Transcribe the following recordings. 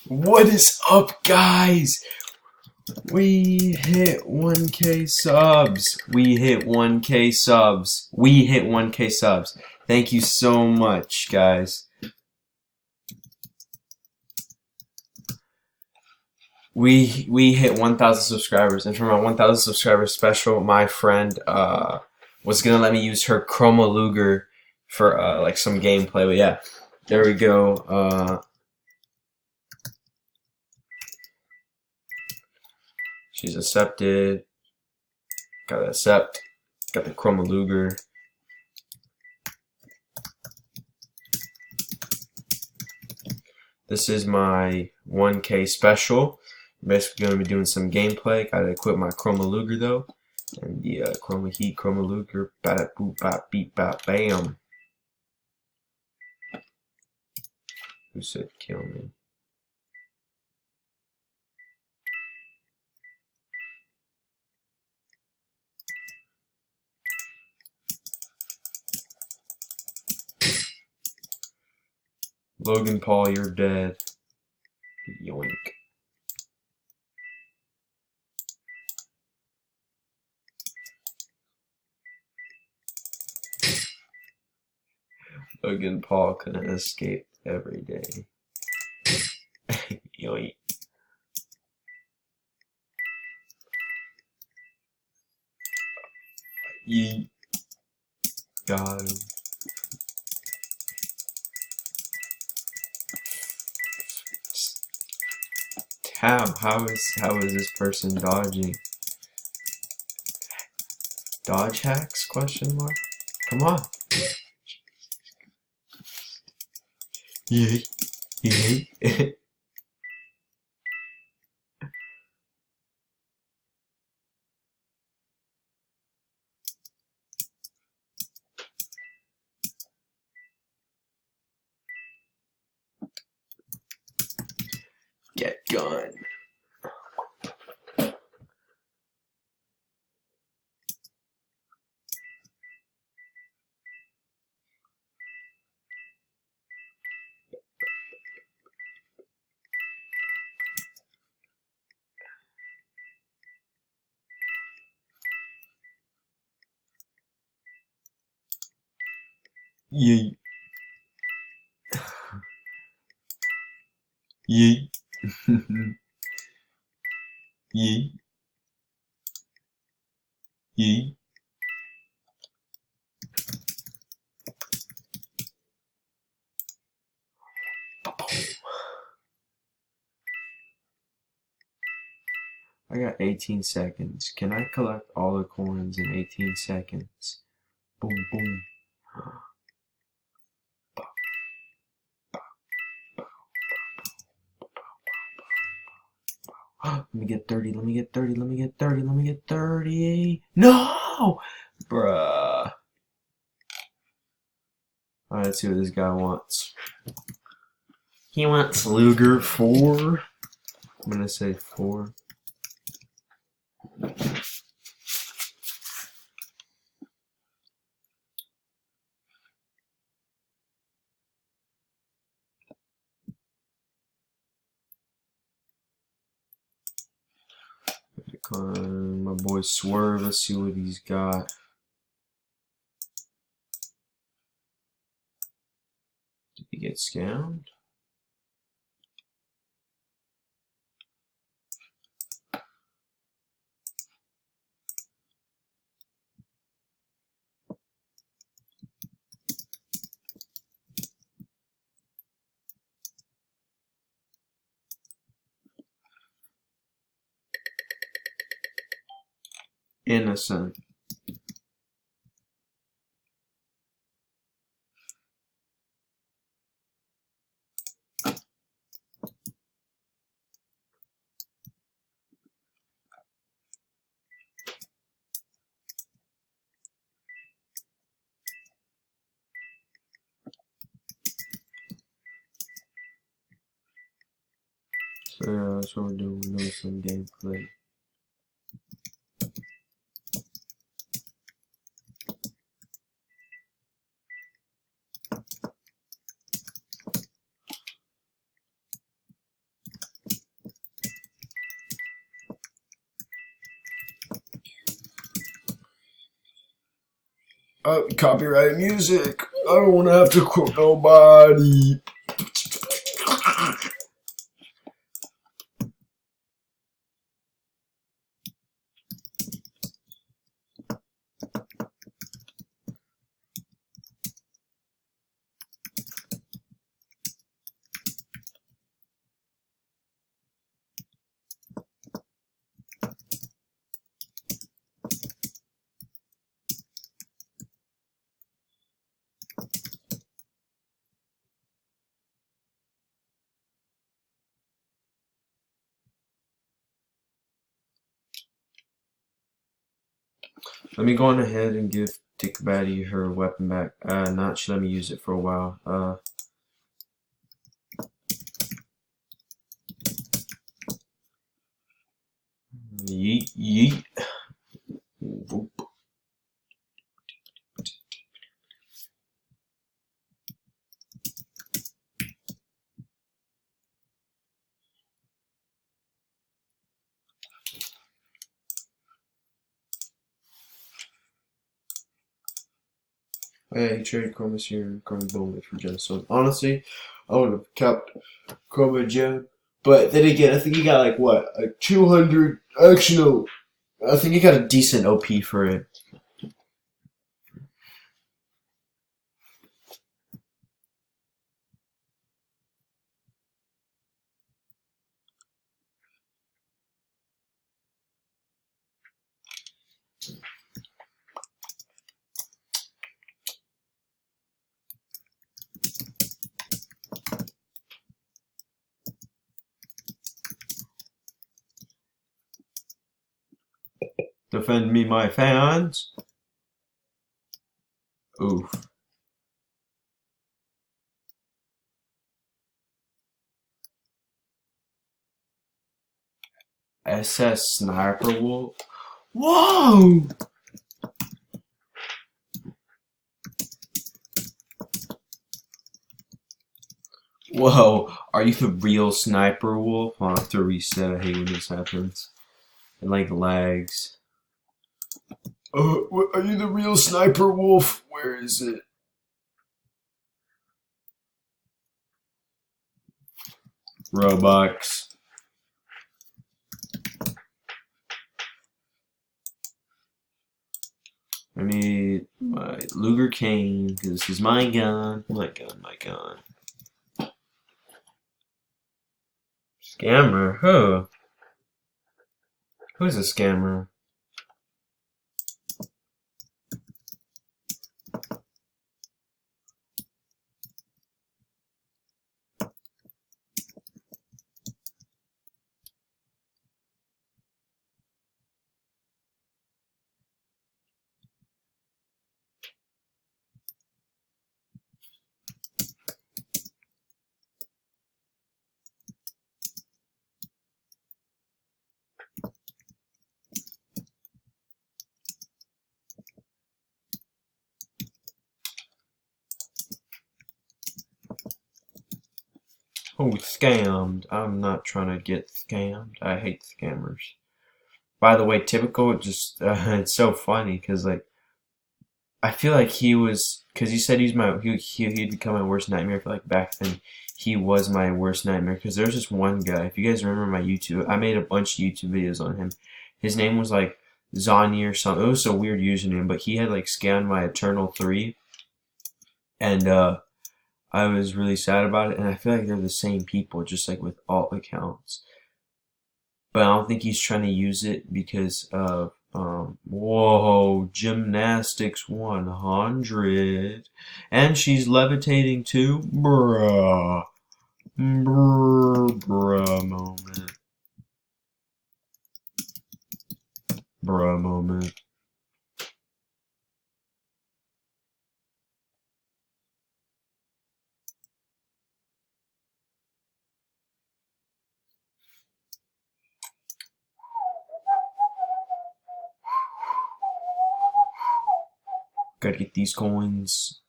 What is up, guys? We hit 1K subs. We hit 1K subs. We hit 1K subs. Thank you so much, guys. We hit 1,000 subscribers, and for my 1,000 subscribers special, my friend was gonna let me use her Chroma Luger for like some gameplay. But yeah, there we go. She's accepted. Gotta accept. Got the Chroma Luger. This is my 1K special. I'm basically gonna be doing some gameplay. Gotta equip my Chroma Luger though. And the Chroma Heat, Chroma Luger, bada boop bop beep bop bam. Who said kill me? Logan Paul, you're dead. Yoink. Logan Paul couldn't escape every day. Yoink. Yeet. Got him. How is this person dodging? Dodge hacks? Question mark. Come on. Yay. Yay. Get gun. Yeet. Yeet. Yeet. Yeet. I got 18 seconds. Can I collect all the coins in 18 seconds? Boom, boom. Let me get 30, let me get 30, let me get 30, let me get 30. No! Bruh. Alright, let's see what this guy wants. He wants Luger 4. I'm gonna say 4. My boy Swerve, let's see what he's got. Did he get scammed? Innocent. So yeah, that's what we're doing. We're doing some gameplay. Copyrighted music. I don't want to have to quote nobody. Let me go on ahead and give Dick Batty her weapon back. Not she let me use it for a while. Yeet yeet. Whoop. Oh, yeah, he traded Chroma Seer and Chroma Bowman for Gemstone. Honestly, I would have kept Chroma Gem, but then again, I think he got like what, like 200. Actually, no, I think he got a decent OP for it. Defend me, my fans. Oof. SS Sniper Wolf. Whoa! Whoa, are you the real Sniper Wolf? I'll have to reset. I hate when this happens. It like lags. Are you the real Sniper Wolf? Where is it? Robux. I need my Luger Cane, because this is my gun. My gun, my gun. Scammer? Who? Who's a scammer? Oh, scammed. I'm not trying to get scammed. I hate scammers. By the way, typical, just, it's so funny, because, like, I feel like he was, because he said he'd become my worst nightmare. I feel like back then he was my worst nightmare, because there's just one guy. If you guys remember my YouTube, I made a bunch of YouTube videos on him. His name was, like, Zani or something. It was a weird username, but he had, like, scammed my Eternal 3, and, I was really sad about it, and I feel like they're the same people, just like with alt accounts. But I don't think he's trying to use it because of, whoa, Gymnastics 100. And she's levitating too? Bruh. Bruh moment. Bruh moment. Gotta get these coins.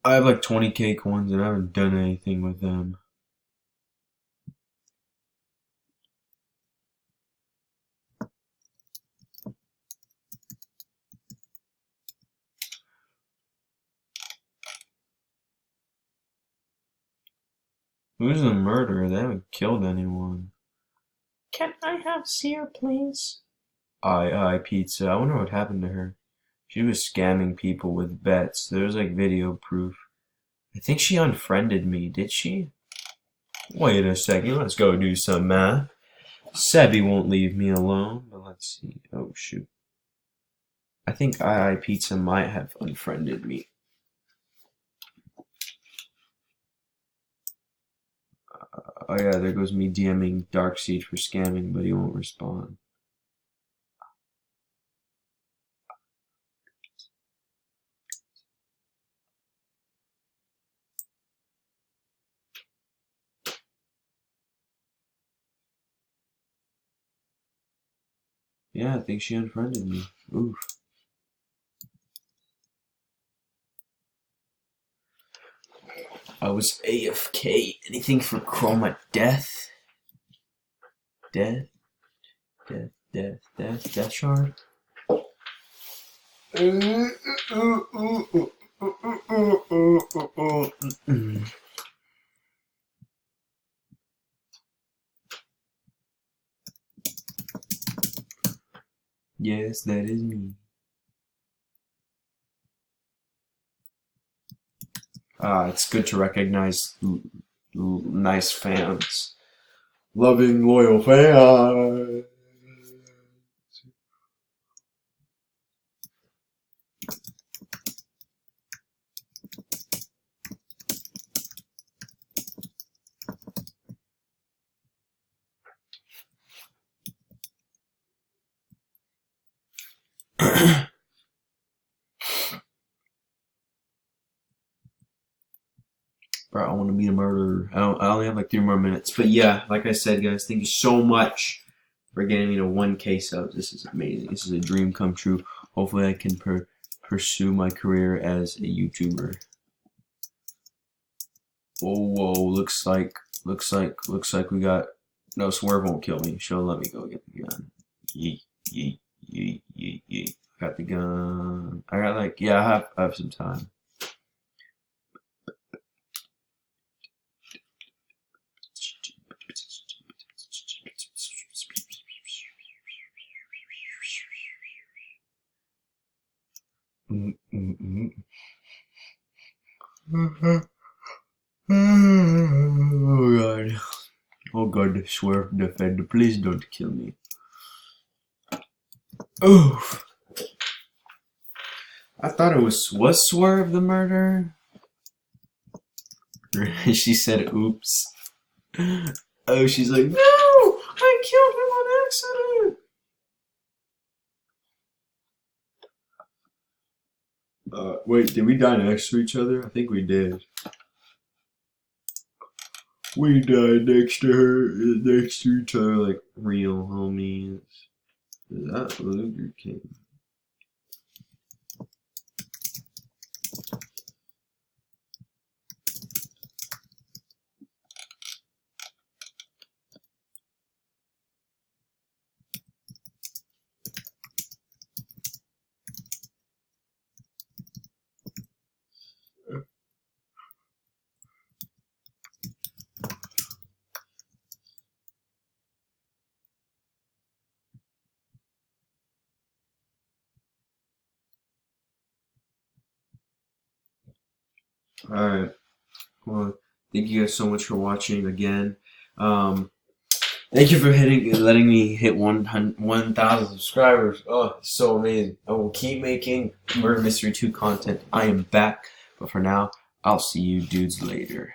I have like 20k coins and I haven't done anything with them. Who's the murderer? They haven't killed anyone. Can I have Sear, please? I Pizza. I wonder what happened to her. She was scamming people with bets. There's like video proof. I think she unfriended me. Did she? Wait a second. Let's go do some math. Sebi won't leave me alone. But let's see. Oh, shoot. I think I Pizza might have unfriended me. Oh yeah, there goes me DMing Darkseed for scamming, but he won't respond. Yeah, I think she unfriended me. Oof. I was AFK. Anything for Chroma Death? Death shard? Yes, that is me. It's good to recognize nice fans. Loving, loyal fans. Bro, I want to be a murderer. I only have like 3 more minutes. But yeah, like I said, guys, thank you so much for getting me to 1K subs. This is amazing. This is a dream come true. Hopefully I can pursue my career as a YouTuber. Whoa, looks like we got... No, Swerve won't kill me. She'll let me go get the gun. Yeet. Got the gun. I got like... Yeah, I have some time. Oh god, Swerve defender, please don't kill me. Oof. I thought it was Swerve the murderer? She said oops. Oh, she's like, no! I killed him on accident! Wait, did we die next to each other? I think we did. We died next to each other like real homies. Is that Luger King? Alright. Well, thank you guys so much for watching again. Thank you for letting me hit 1,000 subscribers. Oh, it's so amazing. I will keep making Murder Mystery 2 content. I am back. But for now, I'll see you dudes later.